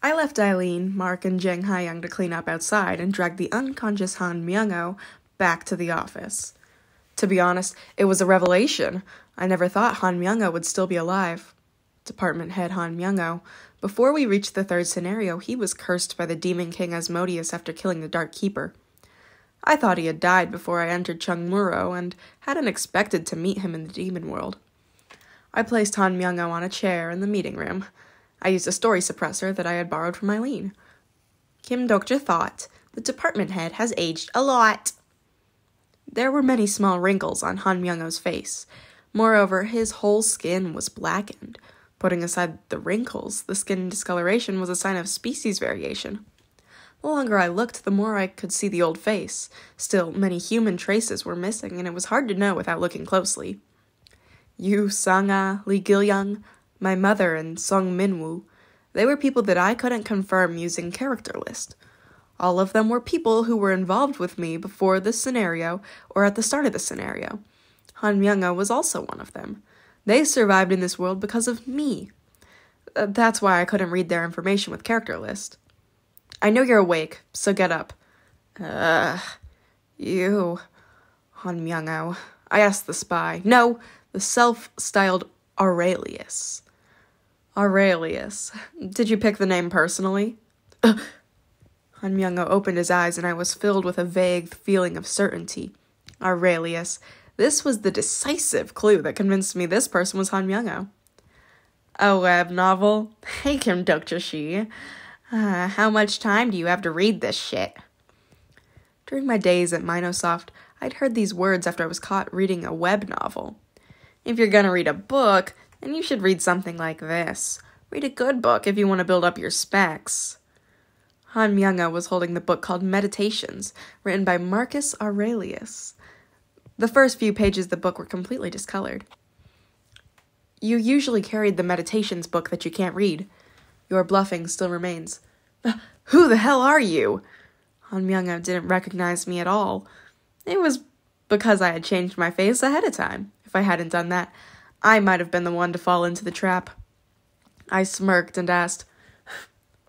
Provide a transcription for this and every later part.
I left Eileen, Mark, and Jang Hayoung to clean up outside and dragged the unconscious Han Myungoh back to the office. To be honest, it was a revelation. I never thought Han Myungoh would still be alive. Department head Han Myungoh. Before we reached the third scenario, he was cursed by the Demon King Asmodeus after killing the Dark Keeper. I thought he had died before I entered Chungmuro and hadn't expected to meet him in the demon world. I placed Han Myungoh on a chair in the meeting room. I used a story suppressor that I had borrowed from Eileen. Kim Dokja thought, the department head has aged a lot. There were many small wrinkles on Han Myungoh's face. Moreover, his whole skin was blackened. Putting aside the wrinkles, the skin discoloration was a sign of species variation. The longer I looked, the more I could see the old face. Still, many human traces were missing, and it was hard to know without looking closely. Yu Sang-ah, Lee Gil-young, my mother, and Song Min-woo, they were people that I couldn't confirm using character list. All of them were people who were involved with me before this scenario or at the start of the scenario. Han Myungoh was also one of them. They survived in this world because of me. That's why I couldn't read their information with character list. I know you're awake, so get up. You, Han Myungoh. I asked the spy. No, the self-styled Aurelius. Aurelius. Did you pick the name personally? Han Myungoh opened his eyes, and I was filled with a vague feeling of certainty. Aurelius. This was the decisive clue that convinced me this person was Han Myungoh. A web novel? Hey, Kim Dokja-shi. How much time do you have to read this shit? During my days at Minosoft, I'd heard these words after I was caught reading a web novel. If you're gonna read a book, then you should read something like this. Read a good book if you want to build up your specs. Han Myungoh was holding the book called Meditations, written by Marcus Aurelius. The first few pages of the book were completely discolored. You usually carried the meditations book that you can't read. Your bluffing still remains. Who the hell are you? Han Myungoh didn't recognize me at all. It was because I had changed my face ahead of time. If I hadn't done that, I might have been the one to fall into the trap. I smirked and asked,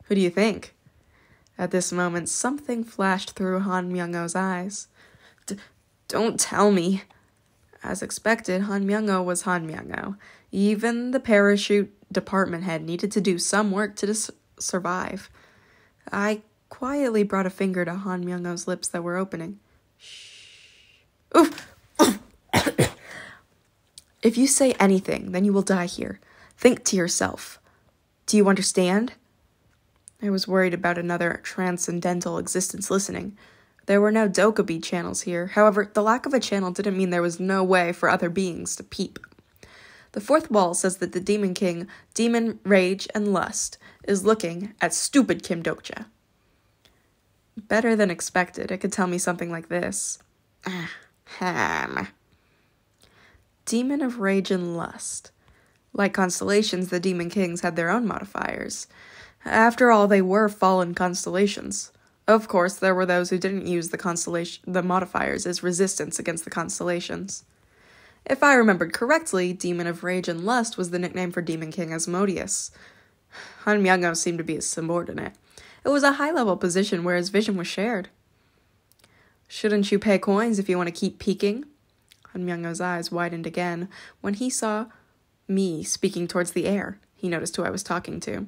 Who do you think? At this moment, something flashed through Han Myungoh's eyes. Don't tell me. As expected, Han Myungoh was Han Myungoh. Even the parachute department head needed to do some work to survive. I quietly brought a finger to Han Myungoh's lips that were opening. Shh. Oof! If you say anything, then you will die here. Think to yourself. Do you understand? I was worried about another transcendental existence listening. There were no Dokkaebi channels here. However, the lack of a channel didn't mean there was no way for other beings to peep. The fourth wall says that the Demon King, Demon, Rage, and Lust, is looking at stupid Kim Dokja. Better than expected, it could tell me something like this. Demon of Rage and Lust. Like constellations, the Demon Kings had their own modifiers. After all, they were fallen constellations. Of course, there were those who didn't use the modifiers as resistance against the constellations. If I remembered correctly, Demon of Rage and Lust was the nickname for Demon King Asmodeus. Han Myungoh seemed to be his subordinate. It was a high-level position where his vision was shared. Shouldn't you pay coins if you want to keep peeking? Han Myungoh's eyes widened again when he saw me speaking towards the air. He noticed who I was talking to.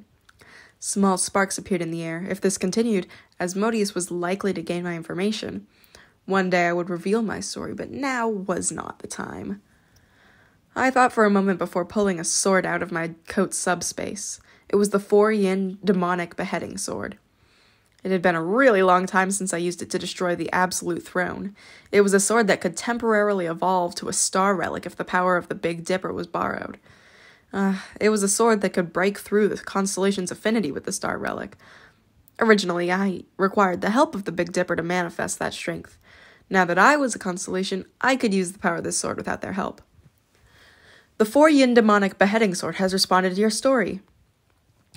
Small sparks appeared in the air. If this continued, Asmodeus was likely to gain my information. One day I would reveal my story, but now was not the time. I thought for a moment before pulling a sword out of my coat subspace. It was the 4-yin demonic beheading sword. It had been a really long time since I used it to destroy the Absolute Throne. It was a sword that could temporarily evolve to a star relic if the power of the Big Dipper was borrowed. It was a sword that could break through the constellation's affinity with the star relic. Originally, I required the help of the Big Dipper to manifest that strength. Now that I was a constellation, I could use the power of this sword without their help. The 4-yin demonic beheading sword has responded to your story.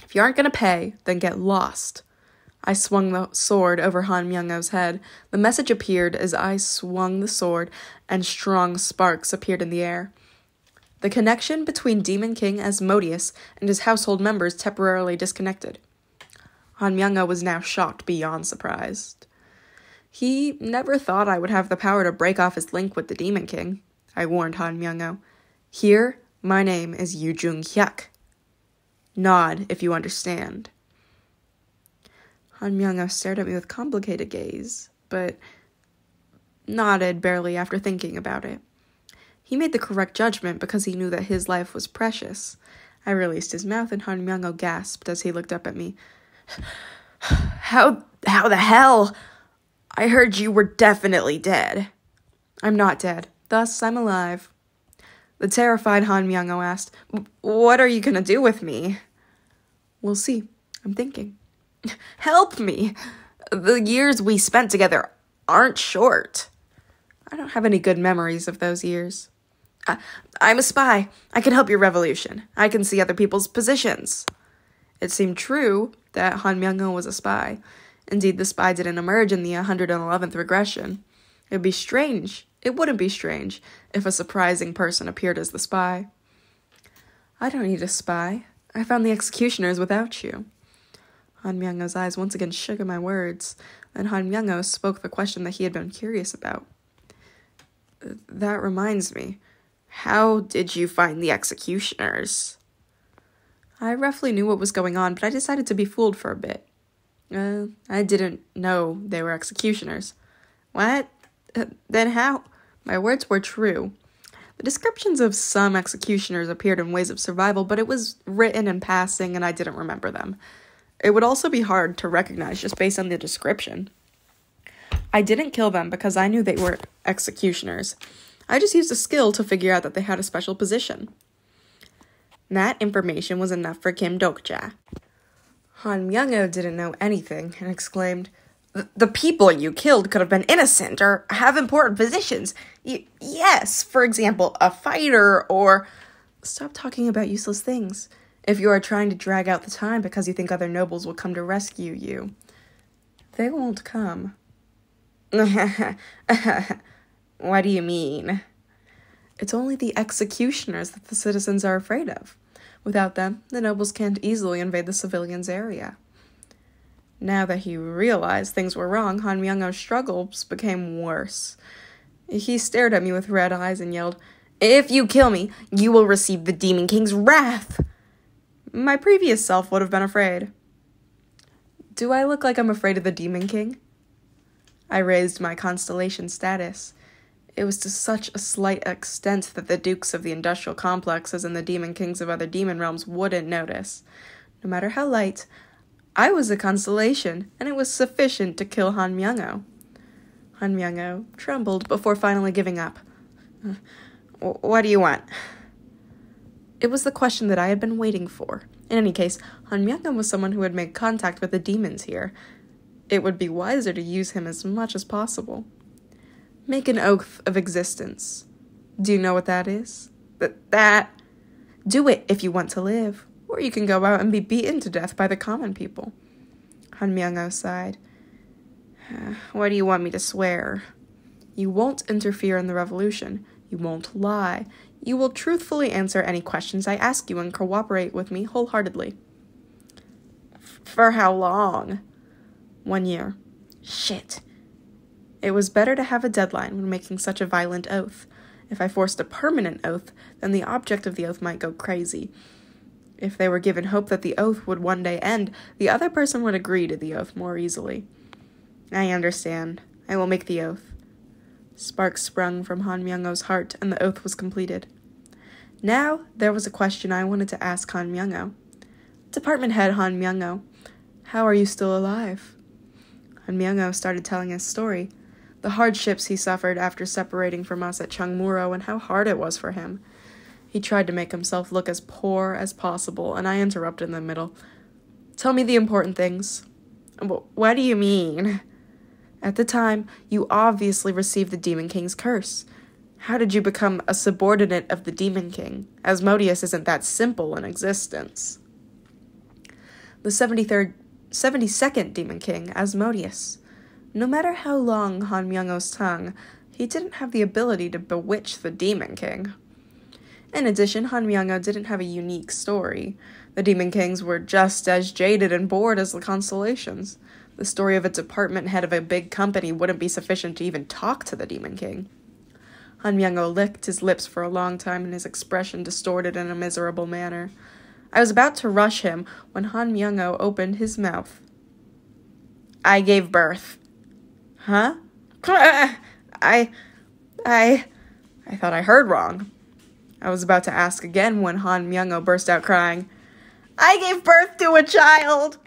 If you aren't going to pay, then get lost. I swung the sword over Han Myungoh's head. The message appeared as I swung the sword, and strong sparks appeared in the air. The connection between Demon King Asmodeus and his household members temporarily disconnected. Han Myungoh was now shocked beyond surprised. He never thought I would have the power to break off his link with the Demon King, I warned Han Myungoh. Here, my name is Yu Jung-hyuk. Nod if you understand. Han Myungoh stared at me with complicated gaze, but nodded barely after thinking about it. He made the correct judgment because he knew that his life was precious. I released his mouth and Han Myungoh gasped as he looked up at me. How the hell? I heard you were definitely dead. I'm not dead. Thus, I'm alive. The terrified Han Myungoh asked, What are you going to do with me? We'll see. I'm thinking. Help me! The years we spent together aren't short. I don't have any good memories of those years. I'm a spy. I can help your revolution. I can see other people's positions. It seemed true that Han Myungoh was a spy. Indeed, the spy didn't emerge in the 111th regression. It wouldn't be strange if a surprising person appeared as the spy. I don't need a spy. I found the executioners without you. Han Myungoh's eyes once again shook at my words, and Han Myungoh spoke the question that he had been curious about. That reminds me. How did you find the executioners? I roughly knew what was going on, but I decided to be fooled for a bit. I didn't know they were executioners. What? Then how? My words were true. The descriptions of some executioners appeared in Ways of Survival, but it was written in passing and I didn't remember them. It would also be hard to recognize just based on the description. I didn't kill them because I knew they were executioners. I just used a skill to figure out that they had a special position. That information was enough for Kim Dokja. Han Myungoh didn't know anything and exclaimed, The people you killed could have been innocent or have important positions. Yes, for example, a fighter or... Stop talking about useless things. If you are trying to drag out the time because you think other nobles will come to rescue you, they won't come. What do you mean? It's only the executioners that the citizens are afraid of. Without them, the nobles can't easily invade the civilians' area. Now that he realized things were wrong, Han Myungoh's struggles became worse. He stared at me with red eyes and yelled, If you kill me, you will receive the Demon King's wrath. My previous self would have been afraid. Do I look like I'm afraid of the Demon King? I raised my constellation status. It was to such a slight extent that the dukes of the industrial complexes and the demon kings of other demon realms wouldn't notice. No matter how light, I was a constellation, and it was sufficient to kill Han Myungoh. Han Myungoh trembled before finally giving up. What do you want? It was the question that I had been waiting for. In any case, Han Myungoh was someone who had made contact with the demons here. It would be wiser to use him as much as possible. Make an oath of existence. Do you know what that is? Do it if you want to live, or you can go out and be beaten to death by the common people. Han Myungoh sighed. What do you want me to swear? You won't interfere in the revolution. You won't lie. You will truthfully answer any questions I ask you and cooperate with me wholeheartedly. For how long? 1 year. Shit. It was better to have a deadline when making such a violent oath. If I forced a permanent oath, then the object of the oath might go crazy. If they were given hope that the oath would one day end, the other person would agree to the oath more easily. I understand. I will make the oath. Sparks sprung from Han Myungoh's heart, and the oath was completed. Now, there was a question I wanted to ask Han Myungoh. Department Head Han Myungoh, how are you still alive? Han Myungoh started telling his story. The hardships he suffered after separating from us at Chungmuro and how hard it was for him. He tried to make himself look as poor as possible, and I interrupted in the middle. Tell me the important things. What do you mean? At the time, you obviously received the Demon King's curse. How did you become a subordinate of the Demon King? Asmodeus isn't that simple in existence. The 72nd Demon King, Asmodeus. No matter how long Han Myungoh's tongue, he didn't have the ability to bewitch the Demon King. In addition, Han Myungoh didn't have a unique story. The Demon Kings were just as jaded and bored as the Constellations. The story of a department head of a big company wouldn't be sufficient to even talk to the Demon King. Han Myungoh licked his lips for a long time, and his expression distorted in a miserable manner. I was about to rush him when Han Myungoh opened his mouth. I gave birth. Huh? I thought I heard wrong. I was about to ask again when Han Myungoh burst out crying. I gave birth to a child!